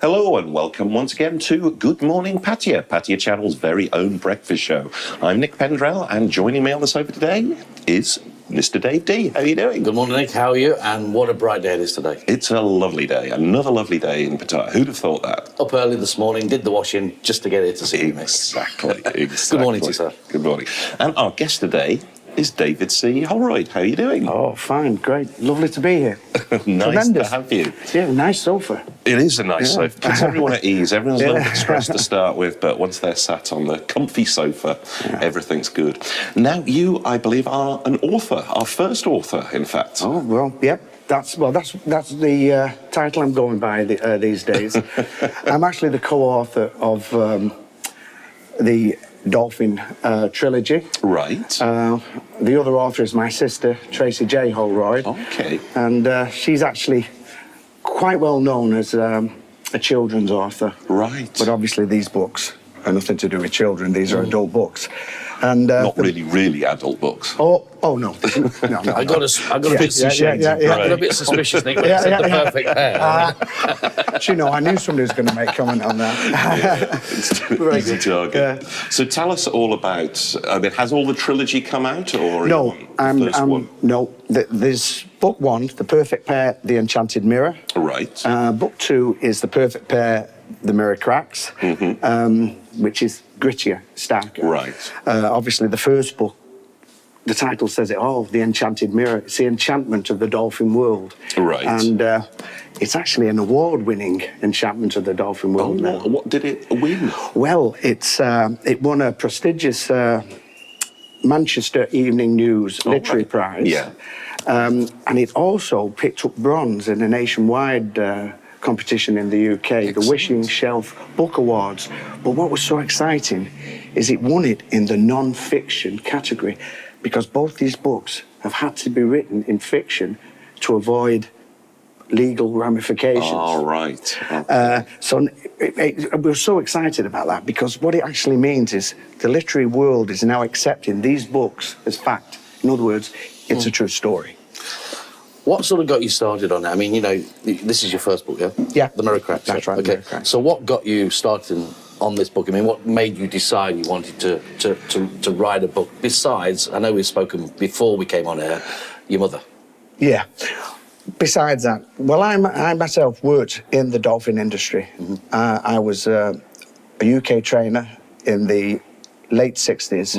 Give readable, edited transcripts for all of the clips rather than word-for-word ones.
Hello and welcome once again to Good Morning Pattaya, Pattaya Channel's very own breakfast show. I'm Nick Pendrell, and joining me on the sofa today is Mr. Dave D. How are you doing? Good morning, Nick. How are you? And what a bright day it is today. It's a lovely day, another lovely day in Pattaya. Who'd have thought that? Up early this morning, did the washing just to get here to see you, Nick. Exactly. Good morning to you, sir. Good morning. And our guest today is David C. Holroyd. How are you doing? Oh, fine, great. Lovely to be here. Nice Tremendous. to have you. Yeah, nice sofa. It is a nice sofa. Puts everyone at ease. Everyone's a little bit stressed to start with, but once they're sat on the comfy sofa, everything's good. Now, you, I believe, are an author, our first author, in fact. Oh, well, yep. That's the title I'm going by these days. I'm actually the co-author of the Dolphin Trilogy. Right. The other author is my sister, Tracy J. Holroyd. Okay. And she's actually quite well known as a children's author. Right. But obviously these books are nothing to do with children. These are adult books. And not really adult books. Oh no. No. I got a bit suspicious. I got a bit suspicious, Nick, when you said the perfect pair. You know, I knew somebody was going to make comment on that. It's too easy to argue. So tell us all about. I mean, has all the trilogy come out, or no? No. There's book one, The Perfect Pair, The Enchanted Mirror. Right. Book two is The Perfect Pair, The Mirror Cracks, which is grittier, starker. Right. Obviously, the first book, the title says it all, The Enchanted Mirror. It's the enchantment of the dolphin world. Right. And it's actually an award-winning enchantment of the dolphin world now. What did it win? Well, it won a prestigious Manchester Evening News Literary Prize. Yeah. And it also picked up bronze in a nationwide competition in the UK, Excellent. the Wishing Shelf Book Awards. But what was so exciting is it won it in the non-fiction category, because both these books have had to be written in fiction to avoid legal ramifications. Oh, right. Okay. So we're so excited about that, because what it actually means is the literary world is now accepting these books as fact. In other words, it's a true story. What sort of got you started on it? I mean, you know, this is your first book, yeah? Yeah. The Mirror Cracks. That's right. Okay. Mirror Cracks. So what got you started on this book? I mean, what made you decide you wanted to write a book? Besides, I know we've spoken before we came on air, your mother. Yeah. Besides that, well, I myself worked in the dolphin industry. I was a UK trainer in the late 60s,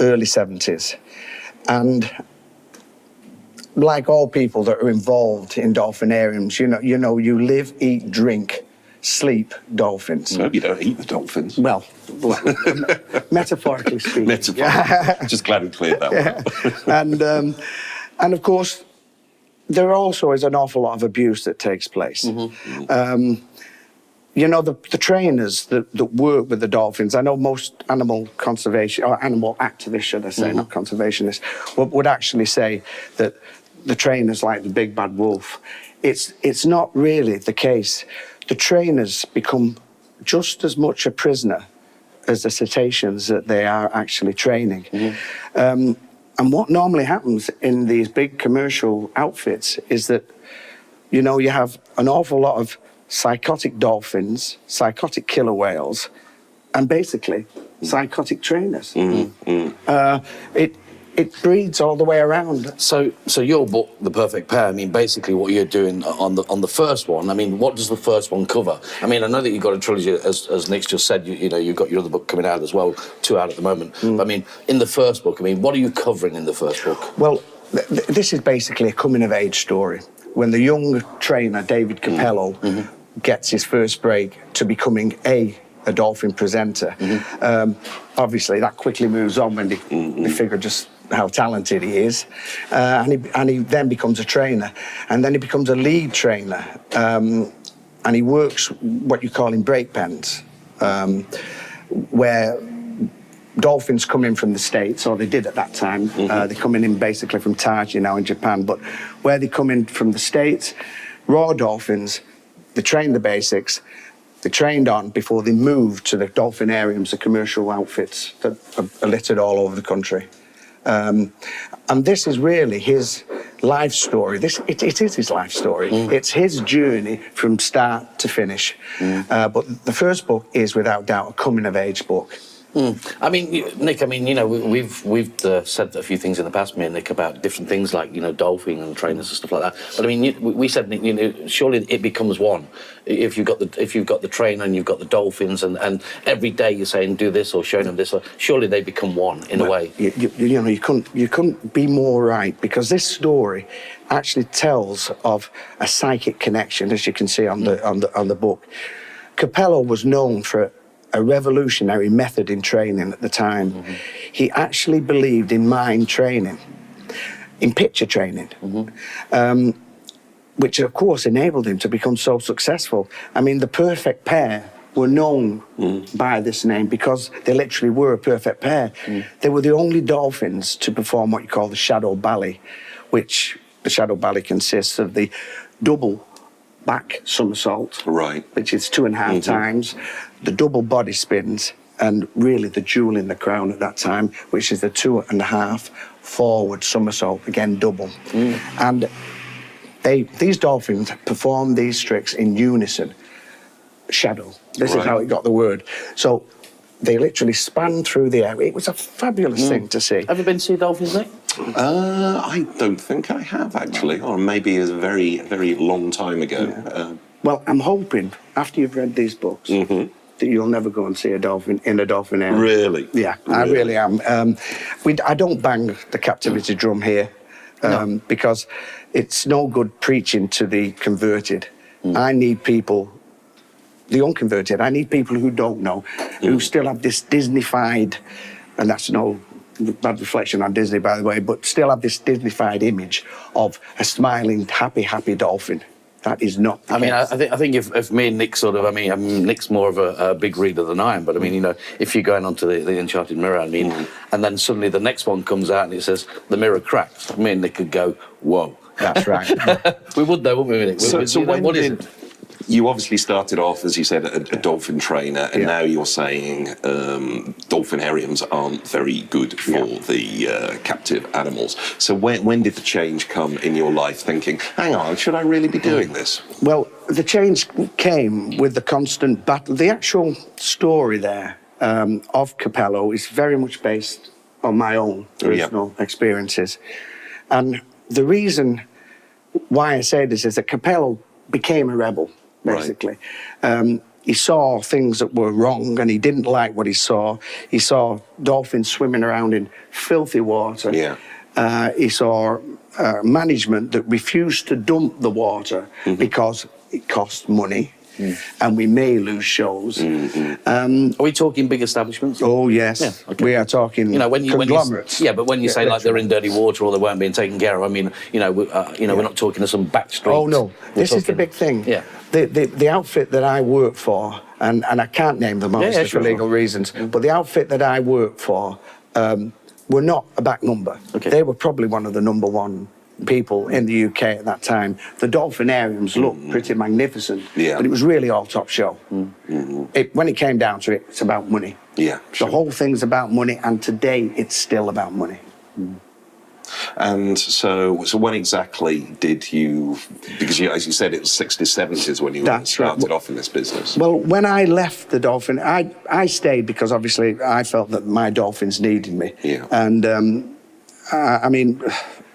early 70s. And like all people that are involved in dolphinariums, you live, eat, drink, sleep dolphins. I hope you don't eat the dolphins. Well, metaphorically speaking. Metaphorically. Just glad we cleared that one. And of course, there also is an awful lot of abuse that takes place. You know, the trainers that work with the dolphins, I know most animal conservation, or animal activists, should I say, not conservationists, would actually say that the trainers like the big bad wolf. It's not really the case. The trainers become just as much a prisoner as the cetaceans that they are actually training. And what normally happens in these big commercial outfits is that, you know, you have an awful lot of psychotic dolphins, psychotic killer whales, and basically psychotic trainers. It breeds all the way around. So your book, The Perfect Pair, I mean, basically what you're doing on the first one, I mean, what does the first one cover? I mean, I know that you've got a trilogy, as Nick's just said, you know, you've got your other book coming out as well, 2 out at the moment. But I mean, in the first book, I mean, what are you covering in the first book? Well, this is basically a coming-of-age story. When the young trainer, David Capello, gets his first break to becoming a dolphin presenter, obviously that quickly moves on when they figure just how talented he is, and he then becomes a trainer, and then he becomes a lead trainer, and he works what you call in break pens, where dolphins come in from the States, or they did at that time. They're coming in basically from Pattaya now in Japan, but where they come in from the States, raw dolphins, they train the basics, they trained on before they moved to the dolphinariums, the commercial outfits that are littered all over the country. And this is really his life story. It is his life story. It's his journey from start to finish. But the first book is without doubt a coming-of-age book. I mean, Nick, we've said a few things in the past, me and Nick, about different things like, dolphin and trainers and stuff like that. But I mean, we said, surely it becomes one. If you've got the trainer and you've got the dolphins, and every day you're saying do this or showing them this, surely they become one in a way. You couldn't be more right, because this story actually tells of a psychic connection, as you can see on the book. Capello was known for a revolutionary method in training at the time. He actually believed in mind training, in picture training, which of course enabled him to become so successful. I mean, the perfect pair were known by this name because they literally were a perfect pair. They were the only dolphins to perform what you call the shadow ballet, which the shadow ballet consists of the double back somersault, which is 2.5 times, the double body spins, and really the jewel in the crown at that time, which is the 2.5 forward somersault, again double. And these dolphins perform these tricks in unison. Shadow. This is how it got the word. So they literally span through the air. It was a fabulous thing to see. Have you been to see dolphins, Nick? I don't think I have, actually, or maybe a very, very long time ago. Well, I'm hoping, after you've read these books, that you'll never go and see a dolphin in a dolphinarium. Really? Yeah, I really am. I don't bang the captivity drum here because it's no good preaching to the converted. I need people, the unconverted, I need people who don't know, who still have this Disney-fied, and that's no bad reflection on Disney, by the way, but still have this Disney-fied image of a smiling, happy dolphin. That is not the case. I think if me and Nick Nick's more of a big reader than I am, but I mean, if you're going onto the Enchanted Mirror, and then suddenly the next one comes out and it says, the mirror cracked, me and Nick could go, whoa. That's right. We would though, wouldn't we, Nick? So when you obviously started off, as you said, a dolphin trainer, and now you're saying dolphinariums aren't very good for the captive animals. So when did the change come in your life, thinking, hang on, should I really be doing this? Well, the change came with the constant battle. The actual story there of Capello is very much based on my own personal experiences. And the reason why I say this is that Capello became a rebel, basically. He saw things that were wrong and he didn't like what he saw. He saw dolphins swimming around in filthy water. He saw management that refused to dump the water because it cost money. And we may lose shows. Are we talking big establishments? Oh, yes. We are talking conglomerates. But when you say like they're in dirty water or they weren't being taken care of, I mean, we're not talking to some back streets. Oh, no. This is the big thing. The outfit that I work for, and I can't name them obviously for legal reasons, but the outfit that I work for were not a back number. They were probably one of the number one people in the UK at that time. The dolphinariums looked pretty magnificent, but it was really all top show. When it came down to it, it's about money. The whole thing's about money, and today it's still about money. And so when exactly did you, because as you said, it was 60s, 70s when you started off in this business. Well, when I left the dolphin, I stayed because obviously I felt that my dolphins needed me. And I mean,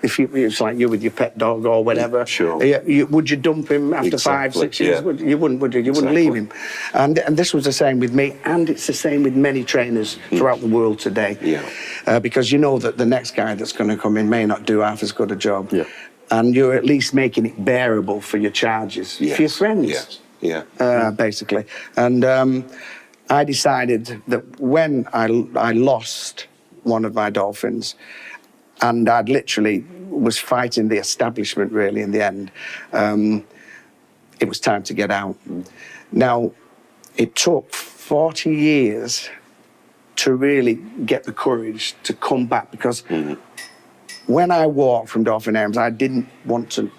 it's like you with your pet dog or whatever. Would you dump him after 5, 6 years? You wouldn't, would you? You wouldn't leave him. And this was the same with me, and it's the same with many trainers throughout the world today. Because you know that the next guy that's going to come in may not do half as good a job. And you're at least making it bearable for your charges, for your friends. Basically. And I decided that when I lost one of my dolphins, and I'd literally was fighting the establishment, really, in the end. It was time to get out. Now, it took 40 years to really get the courage to come back, because when I walked from Dolphinariums, I didn't want to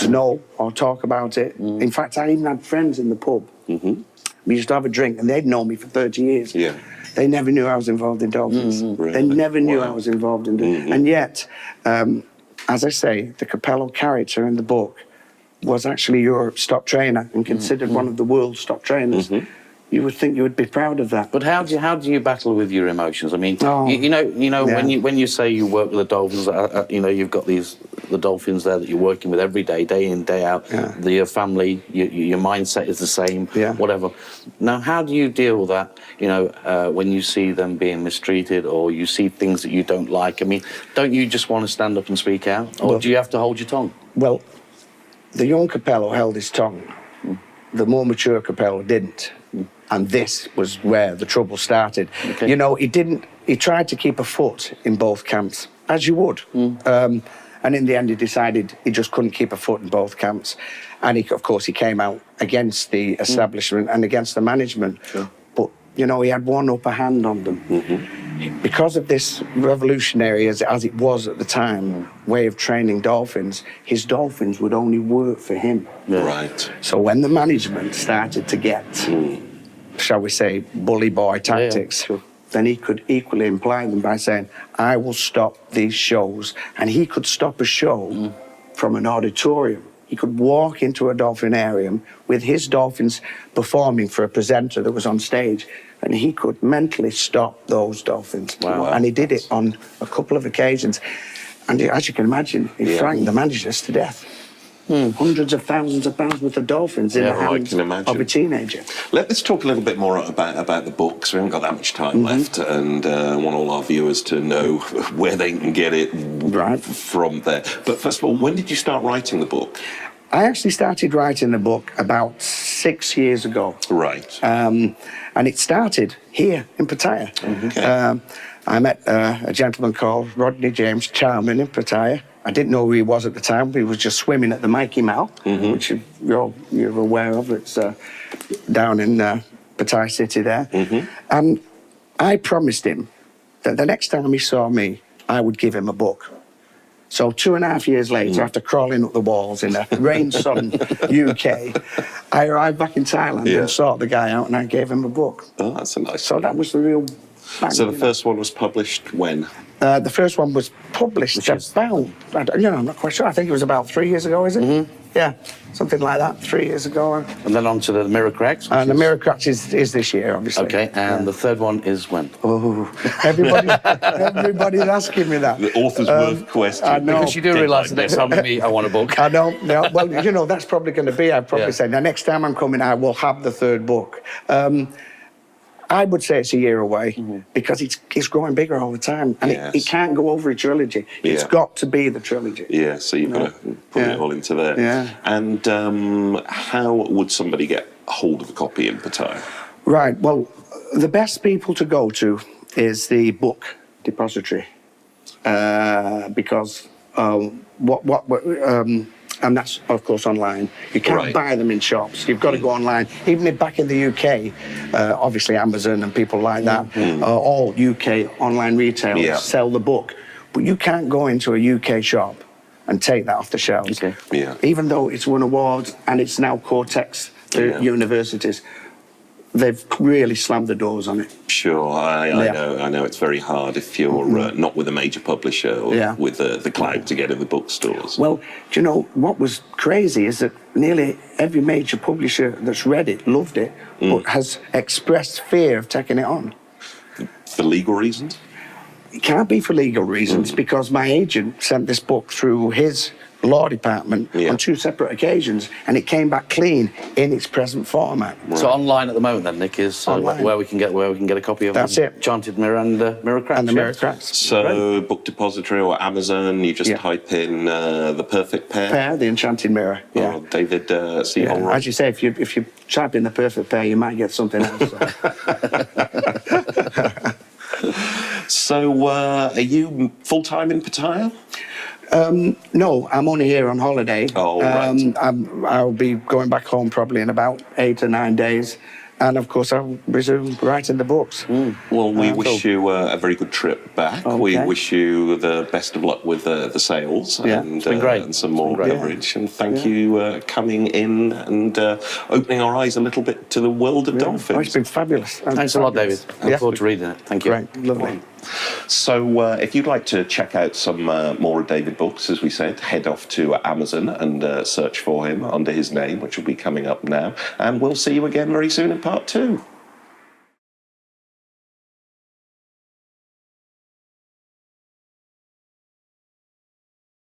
know or talk about it. In fact, I even had friends in the pub. We used to have a drink, and they'd known me for 30 years. Yeah. They never knew I was involved in dolphins. Really? They never knew I Wow. was involved in it. And yet, as I say, the Capello character in the book was actually Europe's top trainer and considered one of the world's top trainers. You would think you would be proud of that. But how do you battle with your emotions? I mean, you know, Yeah. when you say you work with the dolphins, you know, you've got the dolphins there that you're working with every day, day in, day out. Yeah. Your family, your mindset is the same. Yeah. Whatever. Now, how do you deal with that? You know, when you see them being mistreated or you see things that you don't like. I mean, don't you just want to stand up and speak out, or do you have to hold your tongue? Well, the young Capello held his tongue. The more mature Capello didn't. And this was where the trouble started. Okay. You know, he tried to keep a foot in both camps, as you would. And in the end, he decided he just couldn't keep a foot in both camps. And of course, he came out against the establishment and against the management. Sure. But, you know, he had one upper hand on them. Because of this revolutionary, as it was at the time, way of training dolphins, his dolphins would only work for him. Right. So when the management started to get, shall we say, bully boy tactics, sure. then he could equally imply them by saying, I will stop these shows. And he could stop a show from an auditorium. He could walk into a dolphinarium with his dolphins performing for a presenter that was on stage, and he could mentally stop those dolphins. Wow. And he did it on a couple of occasions. And as you can imagine, he frightened the managers to death. Hundreds of thousands of pounds worth of dolphins in the I hands can imagine. of a teenager. Let's talk a little bit more about the books. We haven't got that much time left, and want all our viewers to know where they can get it from there. But first of all, when did you start writing the book? I actually started writing the book about 6 years ago. Right. And it started here in Pattaya. Okay. I met a gentleman called Rodney James Charman in Pattaya. I didn't know who he was at the time, but he was just swimming at the Mikey Mouth, which you're aware of. It's down in Pattaya City there. And I promised him that the next time he saw me, I would give him a book. So 2.5 years later, after crawling up the walls in a rain-sodden UK, I arrived back in Thailand and sought the guy out, and I gave him a book. Oh, that's a nice So one. that was the real bang, So the you know. first one was published when? The first one was published about, I'm not quite sure. I think it was about 3 years ago, is it? Yeah, something like that, 3 years ago. And then on to the Mirror Cracks. And the Mirror Cracks is this year, obviously. Okay, and the third one is when? Oh, everybody's asking me that. The author's worth question. I know. Because you do realise the next time we meet, I want a book. I don't know. Well, you know, that's probably going to be, I'd probably Yeah. say, now next time I'm coming, I will have the third book. I would say it's a year away because it's growing bigger all the time. And it can't go over a trilogy. It's got to be the trilogy. Yeah, so you've got to put it all into there. Yeah. And how would somebody get hold of a copy in Pattaya? Right. Well, the best people to go to is the book depository because and that's, of course, online. You can't buy them in shops. You've got to go online. Even if back in the UK, obviously Amazon and people like that, all UK online retailers sell the book. But you can't go into a UK shop and take that off the shelves. Okay. Yeah. Even though it's won awards and it's now Cortex to universities, they've really slammed the doors on it. Sure, I know it's very hard if you're not with a major publisher or with the clout to get in the bookstores. Well, do you know, what was crazy is that nearly every major publisher that's read it, loved it, but has expressed fear of taking it on. For legal reasons? It can't be for legal reasons because my agent sent this book through his law department on 2 separate occasions, and it came back clean in its present format. So online at the moment, then, Nick, is where we can get a copy of That's it. Enchanted Mirror and Mirror Cracks. And the Mirror Cracks. So, Book Depository or Amazon, you just type in The Perfect Pair. The Enchanted Mirror. Yeah. Or David C. Holroyd. As you say, if you type in The Perfect Pair, you might get something else. So, are you full-time in Pattaya? No, I'm only here on holiday. Oh, right. I'll be going back home probably in about 8 or 9 days. And of course, I'll resume writing the books. Well, we wish you a very good trip back. We Okay. wish you the best of luck with the sales Yeah, and, it's been great. and some It's been more great. coverage. And thank you coming in and opening our eyes a little bit to the world of dolphins. Oh, it's been fabulous. Thanks a lot, David. I look Yeah. forward to reading it. Thank you. Great, lovely. So if you'd like to check out some more of David books, as we said, head off to Amazon and search for him under his name, which will be coming up now. And we'll see you again very soon in part 2.